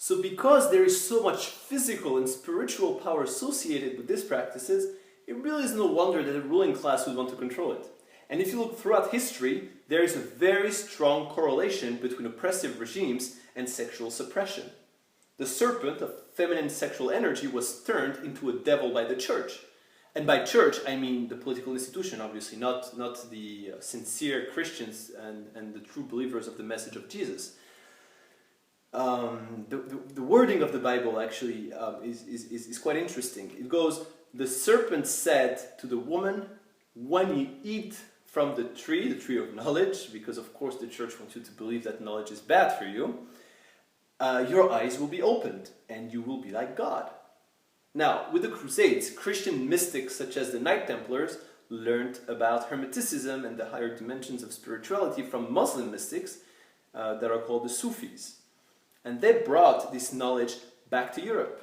So because there is so much physical and spiritual power associated with these practices, it really is no wonder that the ruling class would want to control it. And if you look throughout history, there is a very strong correlation between oppressive regimes and sexual suppression. The serpent of feminine sexual energy was turned into a devil by the church. And by church, I mean the political institution, obviously, not the sincere Christians and the true believers of the message of Jesus. The wording of the Bible actually is quite interesting. It goes, the serpent said to the woman, when you eat from the tree of knowledge, because of course the church wants you to believe that knowledge is bad for you, your eyes will be opened and you will be like God. Now, with the Crusades, Christian mystics such as the Knight Templars learned about Hermeticism and the higher dimensions of spirituality from Muslim mystics that are called the Sufis. And they brought this knowledge back to Europe.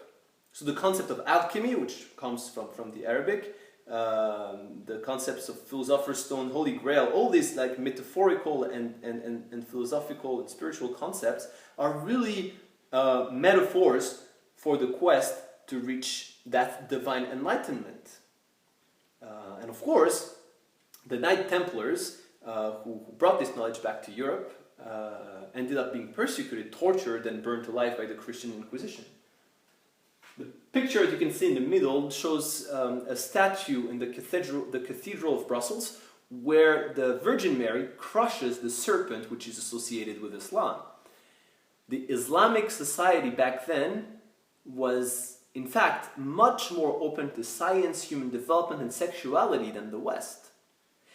So the concept of alchemy, which comes from the Arabic, the concepts of philosopher's stone, holy grail, all these like metaphorical and philosophical and spiritual concepts are really metaphors for the quest to reach that divine enlightenment. And of course, the Knight Templars, who brought this knowledge back to Europe, ended up being persecuted, tortured, and burnt alive by the Christian Inquisition. The picture that you can see in the middle shows a statue in the Cathedral of Brussels, where the Virgin Mary crushes the serpent which is associated with Islam. The Islamic society back then was, in fact, much more open to science, human development, and sexuality than the West.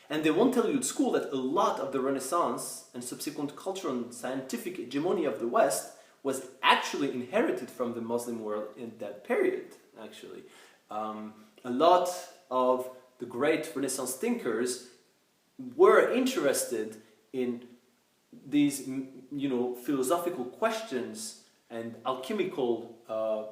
And they won't tell you at school that a lot of the Renaissance and subsequent cultural and scientific hegemony of the West was actually inherited from the Muslim world in that period, actually. A lot of the great Renaissance thinkers were interested in these, philosophical questions and alchemical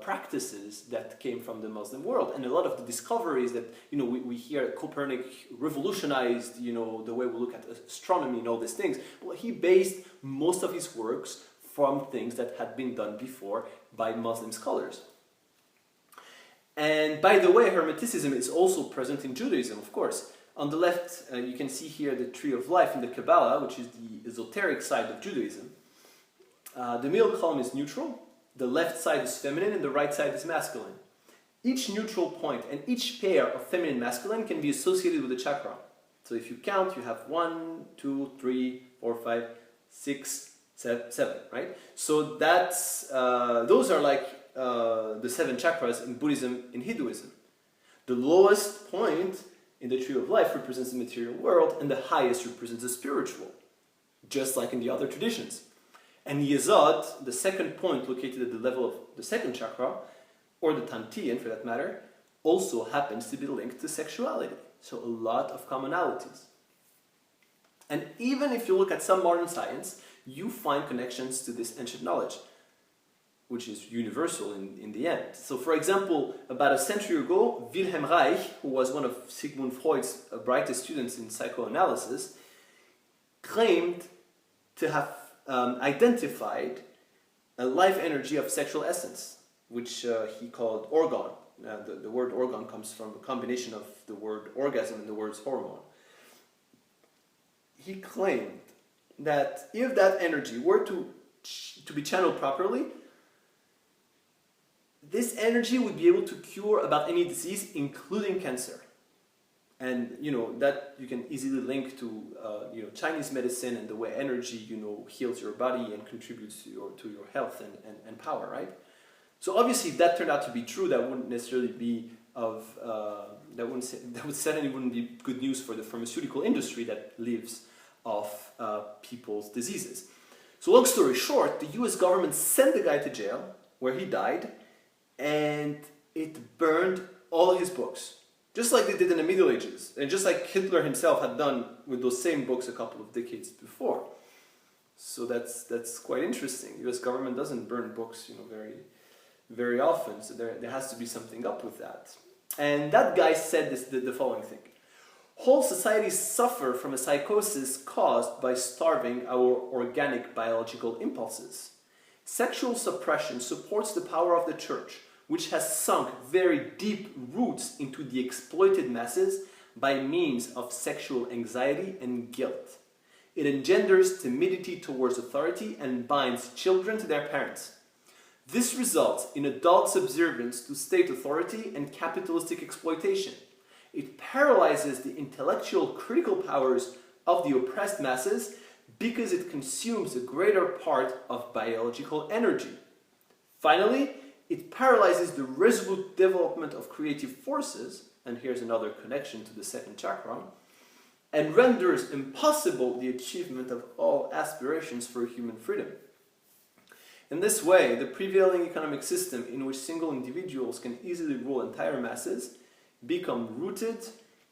practices that came from the Muslim world. And a lot of the discoveries that, we hear Copernic revolutionized, the way we look at astronomy and all these things. Well, he based most of his works from things that had been done before by Muslim scholars. And by the way, Hermeticism is also present in Judaism, of course. On the left, you can see here the Tree of Life in the Kabbalah, which is the esoteric side of Judaism. The middle column is neutral, the left side is feminine, and the right side is masculine. Each neutral point and each pair of feminine and masculine can be associated with a chakra. So if you count, you have 1, 2, 3, 4, 5, 6, 7, right? So that's those are like the 7 chakras in Buddhism and Hinduism. The lowest point in the Tree of Life represents the material world, and the highest represents the spiritual, just like in the other traditions. And Yesod, the second point located at the level of the second chakra, or the Tantian for that matter, also happens to be linked to sexuality. So a lot of commonalities. And even if you look at some modern science, you find connections to this ancient knowledge, which is universal in the end. So for example, about a century ago, Wilhelm Reich, who was one of Sigmund Freud's brightest students in psychoanalysis, claimed to have identified a life energy of sexual essence, which he called orgon. The word orgon comes from a combination of the word orgasm and the word hormone. He claimed that if that energy were to be channeled properly, this energy would be able to cure about any disease, including cancer. And that you can easily link to Chinese medicine and the way energy heals your body and contributes to your health and power, right? So obviously, if that turned out to be true, that wouldn't necessarily be that certainly wouldn't be good news for the pharmaceutical industry that lives off people's diseases. So long story short, the U.S. government sent the guy to jail where he died, and it burned all his books. Just like they did in the Middle Ages, and just like Hitler himself had done with those same books a couple of decades before. So that's quite interesting. The U.S. government doesn't burn books, very, very often. So there has to be something up with that. And that guy said the following thing: whole societies suffer from a psychosis caused by starving our organic biological impulses. Sexual suppression supports the power of the church, which has sunk very deep roots into the exploited masses by means of sexual anxiety and guilt. It engenders timidity towards authority and binds children to their parents. This results in adult subservience to state authority and capitalistic exploitation. It paralyzes the intellectual critical powers of the oppressed masses because it consumes a greater part of biological energy. Finally, it paralyzes the resolute development of creative forces, and here's another connection to the second chakra, and renders impossible the achievement of all aspirations for human freedom. In this way, the prevailing economic system in which single individuals can easily rule entire masses become rooted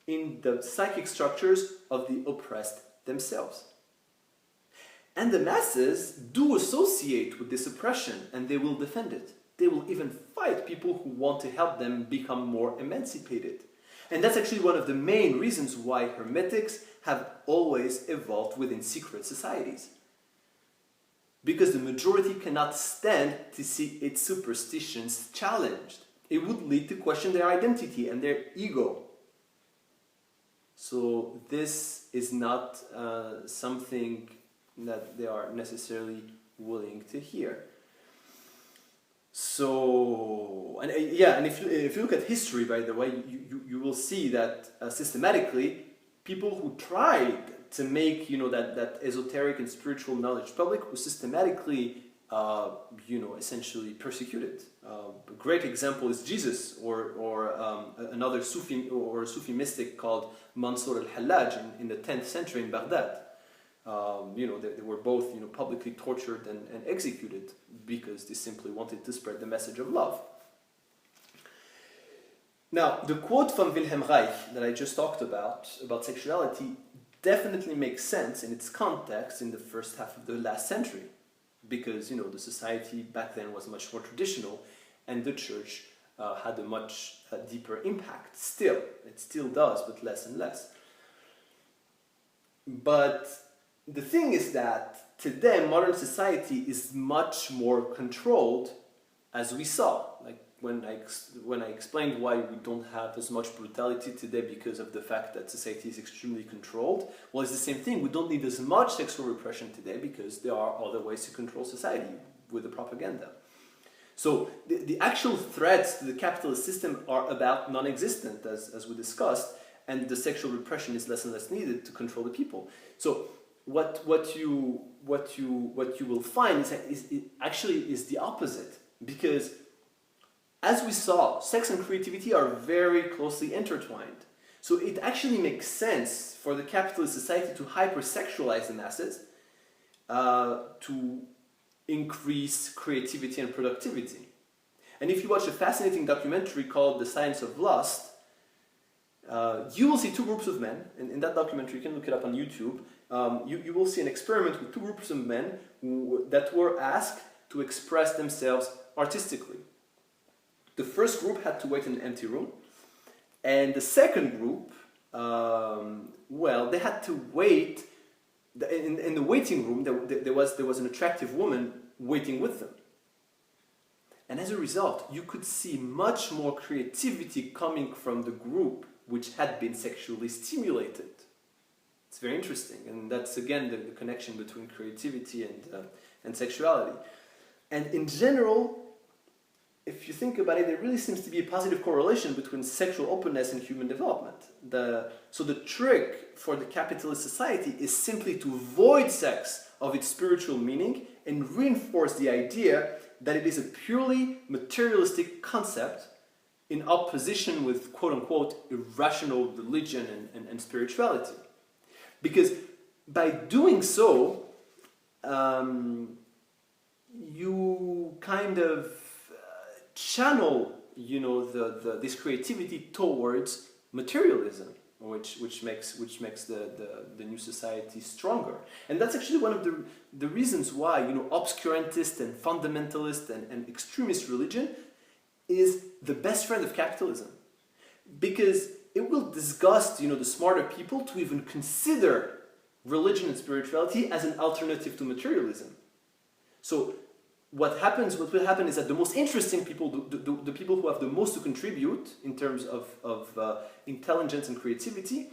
in the psychic structures of the oppressed themselves. And the masses do associate with this oppression, and they will defend it. They will even fight people who want to help them become more emancipated. And that's actually one of the main reasons why hermetics have always evolved within secret societies. Because the majority cannot stand to see its superstitions challenged. It would lead to question their identity and their ego. So this is not something that they are necessarily willing to hear. So, and if you look at history, by the way, you will see that systematically, people who tried to make that esoteric and spiritual knowledge public were systematically essentially persecuted. A great example is Jesus, or another Sufi mystic called Mansur al-Hallaj in the 10th century in Baghdad. They were both publicly tortured and executed because they simply wanted to spread the message of love. Now, the quote from Wilhelm Reich that I just talked about sexuality definitely makes sense in its context in the first half of the last century, because the society back then was much more traditional, and the church had a much deeper impact. It still does, but less and less. But the thing is that today modern society is much more controlled, as we saw. Like when I explained why we don't have as much brutality today because of the fact that society is extremely controlled. Well, it's the same thing. We don't need as much sexual repression today because there are other ways to control society with the propaganda. So the actual threats to the capitalist system are about non-existent, as we discussed, and the sexual repression is less and less needed to control the people. So what you will find is the opposite, because as we saw, sex and creativity are very closely intertwined. So it actually makes sense for the capitalist society to hypersexualize the masses to increase creativity and productivity. And if you watch a fascinating documentary called The Science of Lust, you will see two groups of men. In that documentary, you can look it up on YouTube. You will see an experiment with two groups of men that were asked to express themselves artistically. The first group had to wait in an empty room, and the second group, they had to wait. In the waiting room, there was an attractive woman waiting with them. And as a result, you could see much more creativity coming from the group which had been sexually stimulated. It's very interesting, and that's again the connection between creativity and sexuality. And in general, if you think about it, there really seems to be a positive correlation between sexual openness and human development. So the trick for the capitalist society is simply to void sex of its spiritual meaning and reinforce the idea that it is a purely materialistic concept in opposition with quote-unquote irrational religion and spirituality. Because by doing so, you kind of channel, this creativity towards materialism, which makes the new society stronger. And that's actually one of the reasons why obscurantist and fundamentalist and extremist religion is the best friend of capitalism, because it will disgust the smarter people to even consider religion and spirituality as an alternative to materialism. So what will happen is that the most interesting people, the people who have the most to contribute in terms of intelligence and creativity,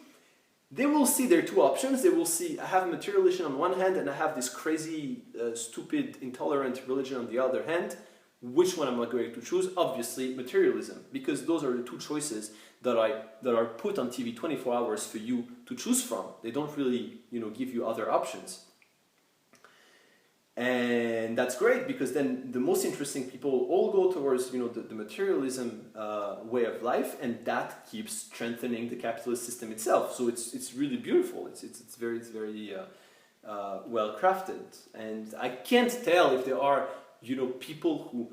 they will see their two options. They will see, I have materialism on one hand and I have this crazy, stupid, intolerant religion on the other hand. Which one am I going to choose? Obviously materialism, because those are the two choices that are put on TV 24 hours for you to choose from. They don't really, give you other options. And that's great, because then the most interesting people all go towards, the materialism way of life, and that keeps strengthening the capitalist system itself. So it's really beautiful. It's very well crafted, and I can't tell if there are people who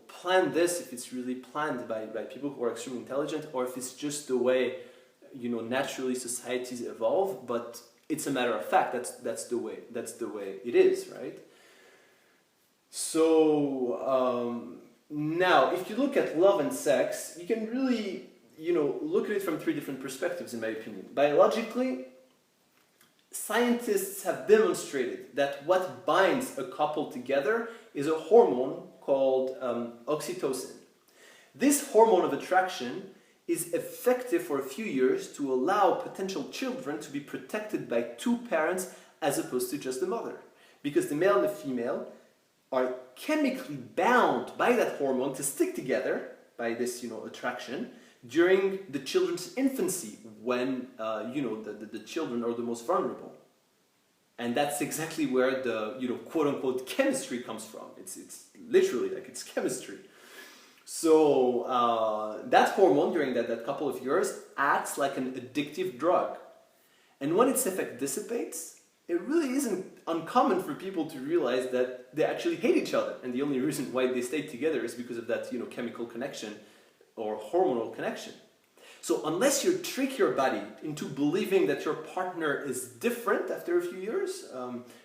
plan this, if it's really planned by people who are extremely intelligent, or if it's just the way naturally societies evolve. But it's a matter of fact. That's the way it is, right? So now, if you look at love and sex, you can really look at it from three different perspectives, in my opinion. Biologically, scientists have demonstrated that what binds a couple together is a hormone called oxytocin. This hormone of attraction is effective for a few years to allow potential children to be protected by two parents as opposed to just the mother. Because the male and the female are chemically bound by that hormone to stick together by this attraction during the children's infancy, when the children are the most vulnerable. And that's exactly where the quote-unquote chemistry comes from. It's literally like it's chemistry. So that hormone during that couple of years acts like an addictive drug. And when its effect dissipates, it really isn't uncommon for people to realize that they actually hate each other. And the only reason why they stay together is because of that chemical connection or hormonal connection. So unless you trick your body into believing that your partner is different after a few years,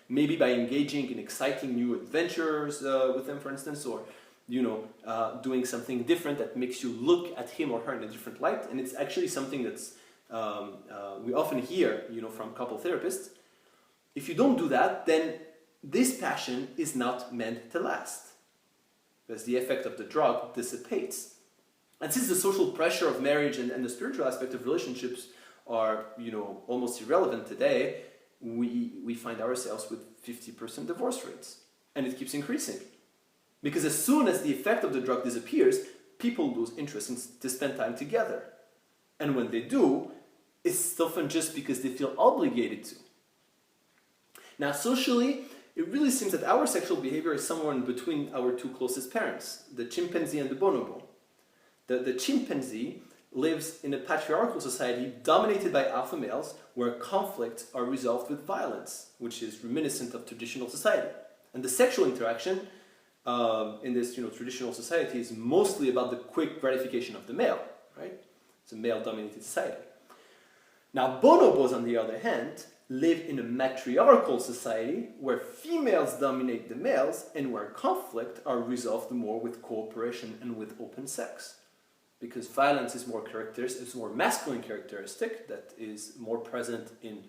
maybe by engaging in exciting new adventures with them, for instance, or doing something different that makes you look at him or her in a different light, and it's actually something that's we often hear, from couple therapists. If you don't do that, then this passion is not meant to last, because the effect of the drug dissipates. And since the social pressure of marriage and the spiritual aspect of relationships are, almost irrelevant today, we find ourselves with 50% divorce rates, and it keeps increasing. Because as soon as the effect of the drug disappears, people lose interest to spend time together. And when they do, it's often just because they feel obligated to. Now, socially, it really seems that our sexual behavior is somewhere in between our two closest parents, the chimpanzee and the bonobo. The chimpanzee lives in a patriarchal society dominated by alpha males, where conflicts are resolved with violence, which is reminiscent of traditional society. And the sexual interaction in this traditional society is mostly about the quick gratification of the male, right? It's a male-dominated society. Now, bonobos, on the other hand, live in a matriarchal society where females dominate the males and where conflict are resolved more with cooperation and with open sex. Because violence is more masculine characteristic that is more present in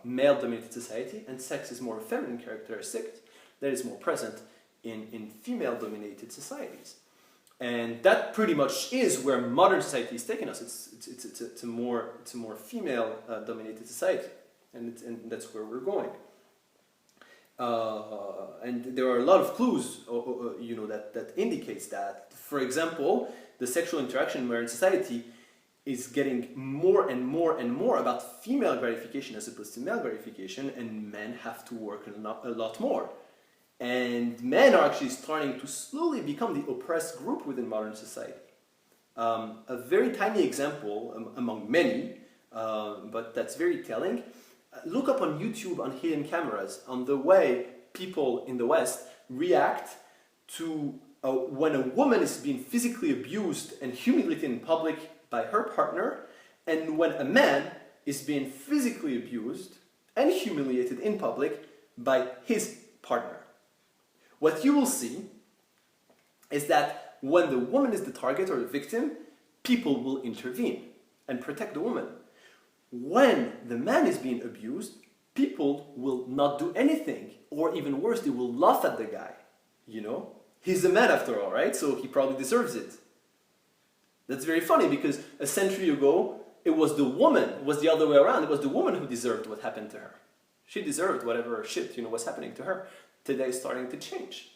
male-dominated society, and sex is more feminine characteristic that is more present in female-dominated societies. And that pretty much is where modern society is taking us. It's a more female-dominated society, and that's where we're going. And there are a lot of clues, that indicates that. For example, the sexual interaction in modern society is getting more and more and more about female gratification as opposed to male gratification, and men have to work a lot more. And men are actually starting to slowly become the oppressed group within modern society. A very tiny example among many, but that's very telling. Look up on YouTube on hidden cameras on the way people in the West react to when a woman is being physically abused and humiliated in public by her partner, and when a man is being physically abused and humiliated in public by his partner. What you will see is that when the woman is the target or the victim, people will intervene and protect the woman. When the man is being abused, people will not do anything, or even worse, they will laugh at the guy. you know? He's a man after all, right? So he probably deserves it. That's very funny because a century ago, it was the woman, it was the other way around. It was the woman who deserved what happened to her. She deserved whatever shit, was happening to her. Today it's starting to change.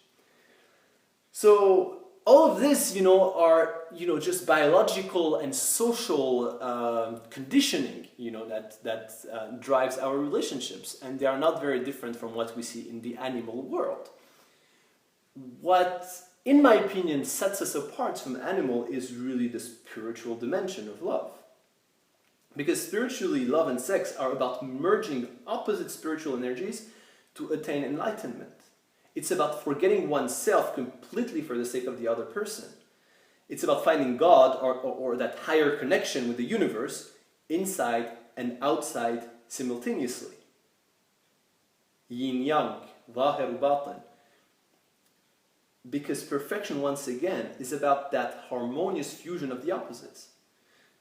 So all of this, are, just biological and social conditioning, that drives our relationships. And they are not very different from what we see in the animal world. What, in my opinion, sets us apart from animal is really the spiritual dimension of love. Because spiritually, love and sex are about merging opposite spiritual energies to attain enlightenment. It's about forgetting oneself completely for the sake of the other person. It's about finding God or that higher connection with the universe inside and outside simultaneously. Yin-yang, zahir ubatin. Because perfection, once again, is about that harmonious fusion of the opposites.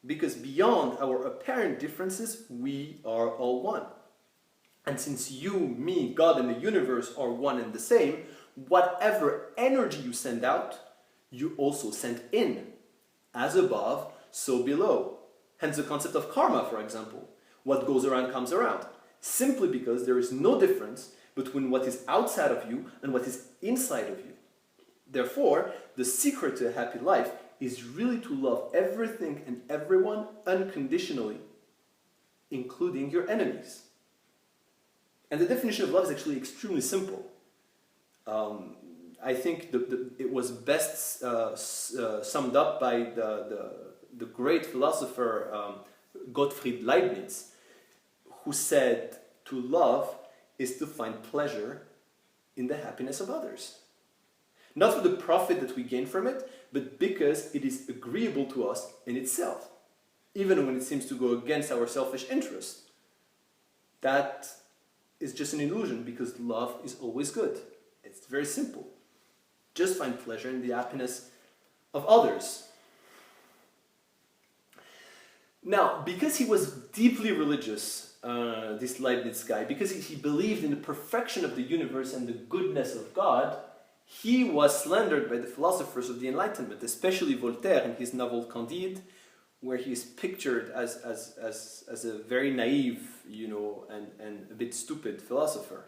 Because beyond our apparent differences, we are all one. And since you, me, God, and the universe are one and the same, whatever energy you send out, you also send in. As above, so below. Hence the concept of karma, for example. What goes around comes around. Simply because there is no difference between what is outside of you and what is inside of you. Therefore, the secret to a happy life is really to love everything and everyone unconditionally, including your enemies. And the definition of love is actually extremely simple. I think it was best summed up by the great philosopher Gottfried Leibniz, who said to love is to find pleasure in the happiness of others. Not for the profit that we gain from it, but because it is agreeable to us in itself, even when it seems to go against our selfish interests. That is just an illusion, because love is always good. It's very simple. Just find pleasure in the happiness of others. Now, because he was deeply religious, this Leibniz guy, because he believed in the perfection of the universe and the goodness of God, he was slandered by the philosophers of the Enlightenment, especially Voltaire in his novel Candide, where he is pictured as a very naive, and a bit stupid philosopher.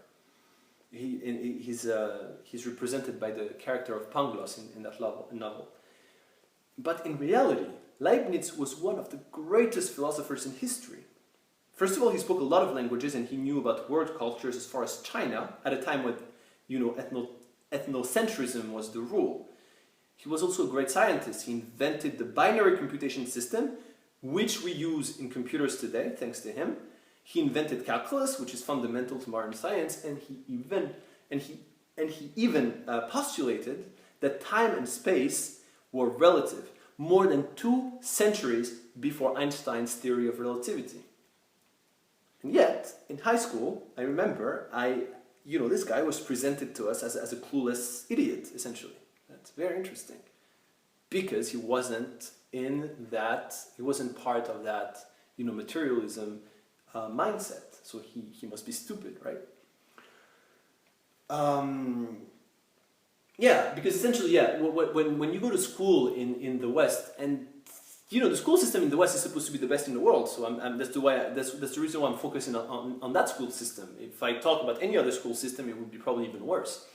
He's represented by the character of Pangloss in that novel. But in reality, Leibniz was one of the greatest philosophers in history. First of all, he spoke a lot of languages and he knew about world cultures as far as China, at a time when, ethnocentrism was the rule. He was also a great scientist. He invented the binary computation system, which we use in computers today, thanks to him. He invented calculus, which is fundamental to modern science, and he even postulated that time and space were relative, more than 2 centuries before Einstein's theory of relativity. And yet, in high school, I remember, this guy was presented to us as a clueless idiot, essentially. That's very interesting. Because he wasn't part of that, materialism mindset. So he must be stupid, right? Because essentially, when you go to school in the West, and the school system in the West is supposed to be the best in the world. So that's the reason why I'm focusing on that school system. If I talk about any other school system, it would be probably even worse.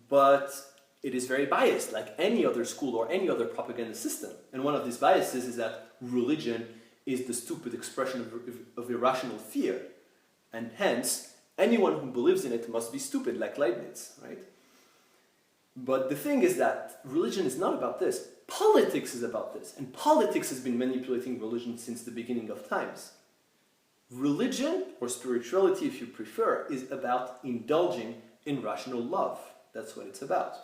But it is very biased, like any other school or any other propaganda system. And one of these biases is that religion is the stupid expression of irrational fear. And hence, anyone who believes in it must be stupid, like Leibniz, right? But the thing is that religion is not about this. Politics is about this. And politics has been manipulating religion since the beginning of times. Religion, or spirituality if you prefer, is about indulging in rational love. That's what it's about.